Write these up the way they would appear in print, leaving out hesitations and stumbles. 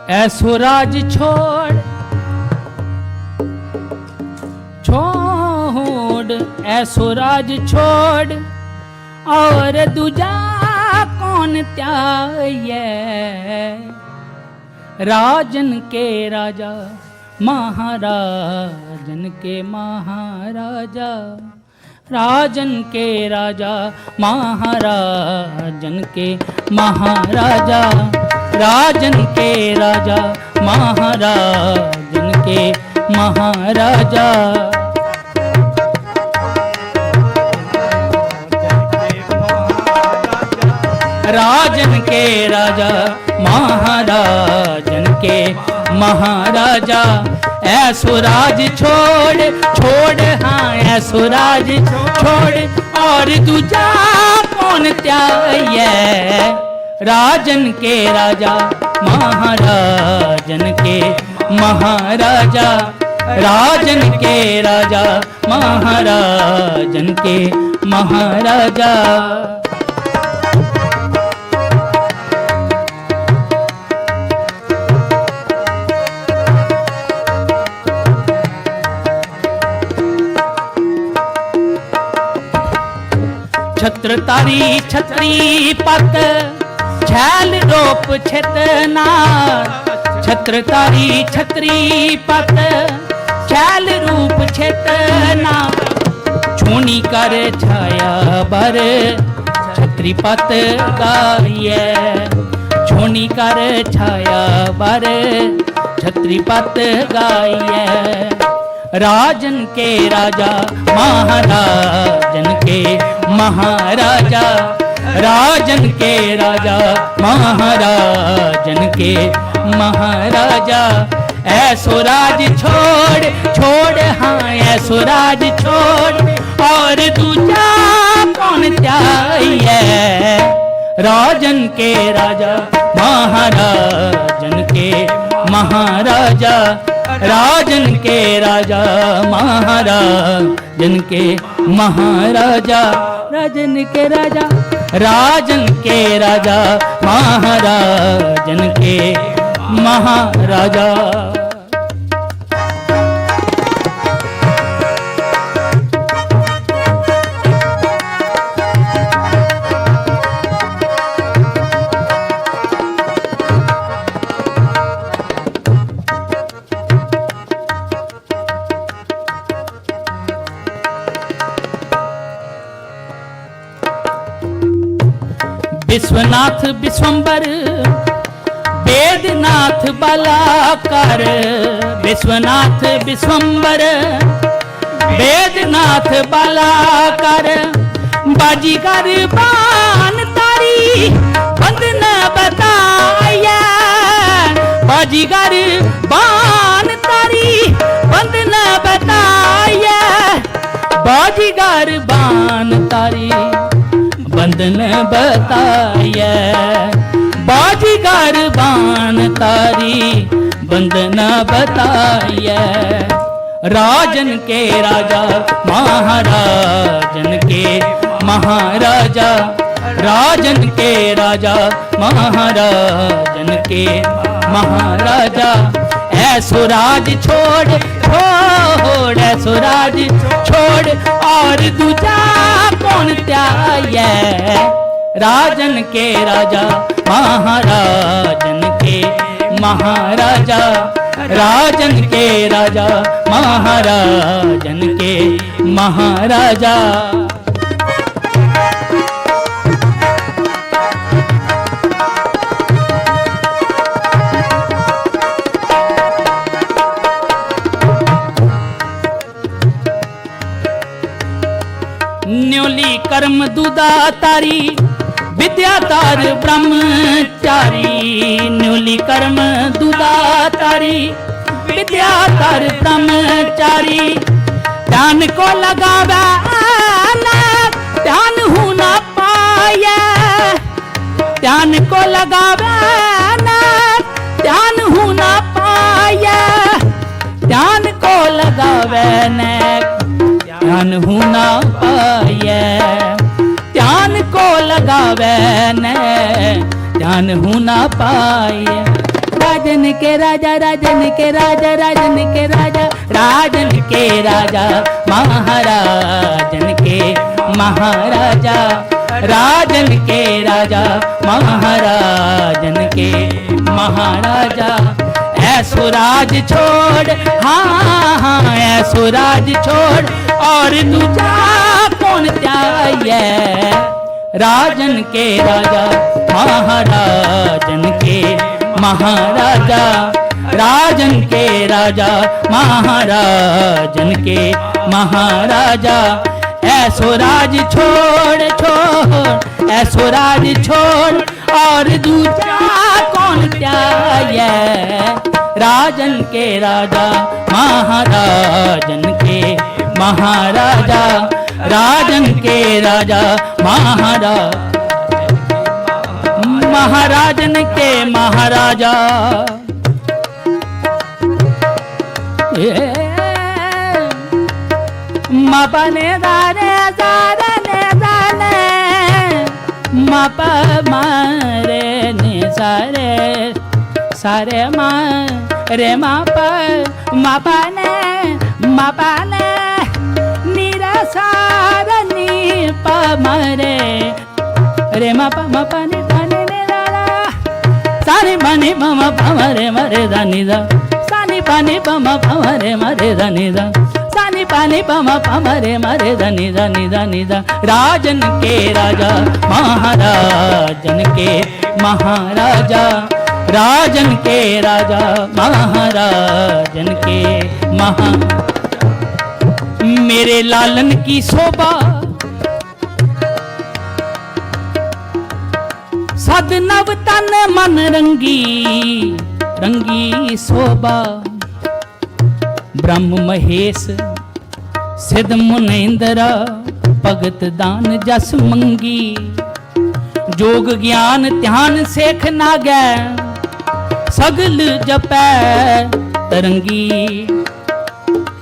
ऐसो राज छोड़ ऐसो राज छोड़ और दूजा कौन त्याये। राजन के राजा महाराजन के महाराजा, राजन के राजा महाराजन के महाराजा, राजन के राजा महाराजन के महाराजा। राजन के राजा महाराजन के महाराजा। ऐसो राज छोड़ हाँ ऐसो राज छोड़ और दूजा कौन त्याये। राजन के राजा महाराजन के महाराजा, राजन के राजा महाराजन के महाराजा। छत्र तारी छत्री पत छैल रोप छेतना। छत्र तारी छत्री पत छैल रूप छेतना। छूनी कर छाया बर छत्री पत गाये। छूनी कर छाया बर छत्री पत गाये। राजन के राजा महाराजन के महाराजा, राजन के राजा महाराजन के महाराजा। ऐसो राज छोड़ हाँ ऐसो राज छोड़ और दूजा कौन त्याये। राजन के राजा महाराजन के महाराजा, राजन के राजा महाराजन के महाराजा। राजन के राजा, राजन के राजा महाराजन के महाराजा। विश्वनाथ विश्वंबर वेदनाथ बलाकर। विश्वनाथ विश्वंबर वेदनाथ बलाकर। बाजीगर बान तारी बंदन बताया। बाजीगर बान तारी बंदन बताया। बाजीगर बान तारी बंदन बताया। बाजीगर बान तारी बंदन बताया। राजन के राजा महाराजन के महाराजा, राजन के राजा महाराजन के महाराजा। ऐसो राज छोड़ ऐसो राज छोड़ और दूजा कौन त्याये। राजन के राजा महाराजन के महाराजा, राजन के राजा महाराजन के महाराजा। न्योली कर्म दुदा तारी विद्या तार ब्रह्मचारी। न्योली कर्म दुदा तारी विद्या तार ब्रह्मचारी। ध्यान को लगावे ध्यान हूँ ना पाया। ध्यान को लगावे ध्यान हूँ ना पाया। ध्यान को लगावे ध्यान हूँ ना पाया। ध्यान को लगावे ध्यान हूँ ना पाया। राजन के राजा, राजन के राजा, राजन के राजा, राजन के राजा, महाराजन के महाराजा, राजन के राजा, महाराजन के महाराजा। ऐसो राज छोड़, हाँ हाँ ऐसो राज छोड़, और दूजा कौन चाहिए। राजन के राजा, महाराजन के महाराजा, राजन के राजा, महाराजन के महाराजा। ऐसो राज छोड़ छोड़, ऐसो राज छोड़, और दूजा कौन चाहिए। राजन के राजा, महाराजन के महाराजा, राजन के राजा, महाराजन के महाराजा। मपने दाने दाने दाने, मप मारे ने सारे सारे रे मपने मपने नीरा सारा नी पमरे रे मपने दाने ने दादा सानी पानी पम पमरे मरे दानी दा सानी पानी पम पमरे मरे दानी दा सानी पानी पम पमरे मरे दानी दानी दानी दा। राजन के राजा, महाराजन के महाराजा, राजन के राजा, महाराजन के महा। मेरे लालन की शोभा सद नव तन मन रंगी, रंगी शोभा। ब्रह्म महेश सिद्ध मुनेंद्रा, भगत दान जस मंगी। जोग ज्ञान ध्यान सेख नागै, सगल जपै तरंगी।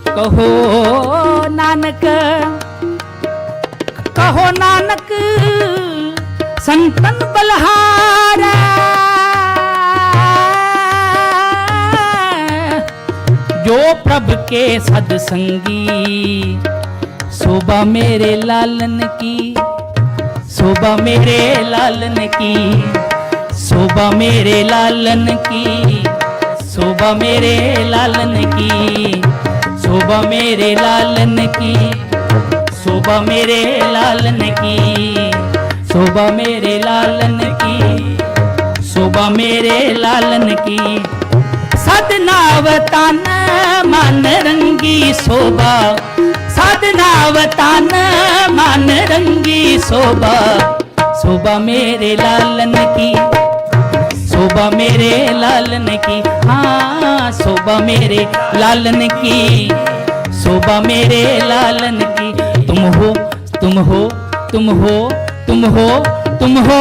कहो नानक, कहो नानक संतन बलहारा। जो प्रभ के सदसंगी, शोभा मेरे लालन की, शोभा मेरे लालन की, शोभा मेरे लालन की, शोभा मेरे लालन की, शोभा मेरे लालन की, शोभा मेरे लालन की, शोभा मेरे लालन की, शोभा मेरे लालन की। सदनावतान मन रंगी शोभा, सदनावतान मन रंगी शोभा। शोभा मेरे लालन की, शोभा मेरे लालन की, हाँ शोभा मेरे लालन की, शोभा मेरे लालन की। तुम हो तुम हो तुम हो तुम हो तुम हो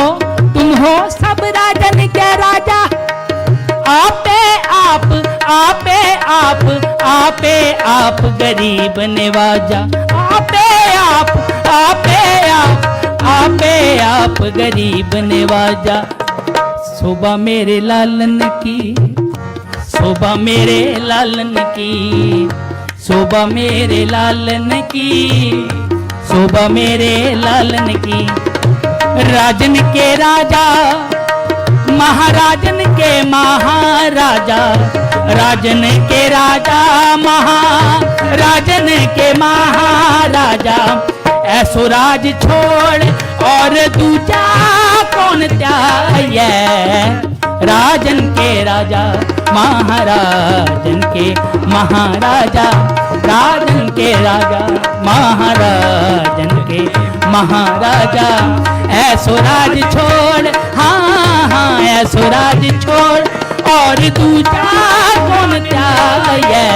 तुम हो सब राजन के राजा। आपे आप आपे आप आपे आप गरीब नवाजा। आपे आप आपे आप आपे आप गरीब नवाजा। शोभा मेरे लालन की, शोभा मेरे लालन की, शोभा मेरे लालन की, शोभा मेरे लालन की। राजन के राजा, महाराजन के महाराजा, राजन के राजा, महाराजन के महाराजा। ऐसो राज छोड़ और दूजा कौन चाहिए। राजन के राजा, महाराजन के महाराजा, राजन के राजा, महाराजन के महाराजा। ऐसो राज छोड़, हाँ हाँ ऐसो राज छोड़ और दूजा कौन चाहिए।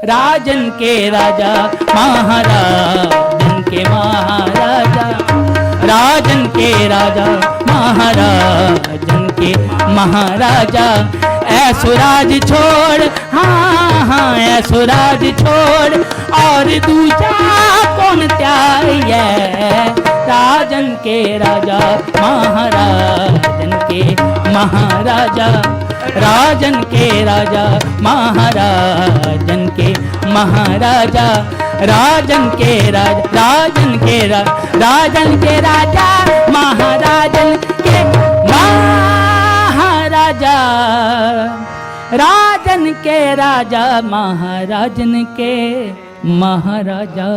राजन के राजा, महाराजन के महाराजा, राजन के राजा, महाराजन के महाराजा। ऐसुराज छोड़, हाँ हाँ ऐसुराज छोड़ और दूजा कौन त्यागे, राजन के राजा महाराजन के महाराजा, राजन के राजा महाराजन के महाराजा, राजन के राजा, राजन के राजन के राजा महाराजन के महाराजा, राजन के राजा महाराजन के महाराजा।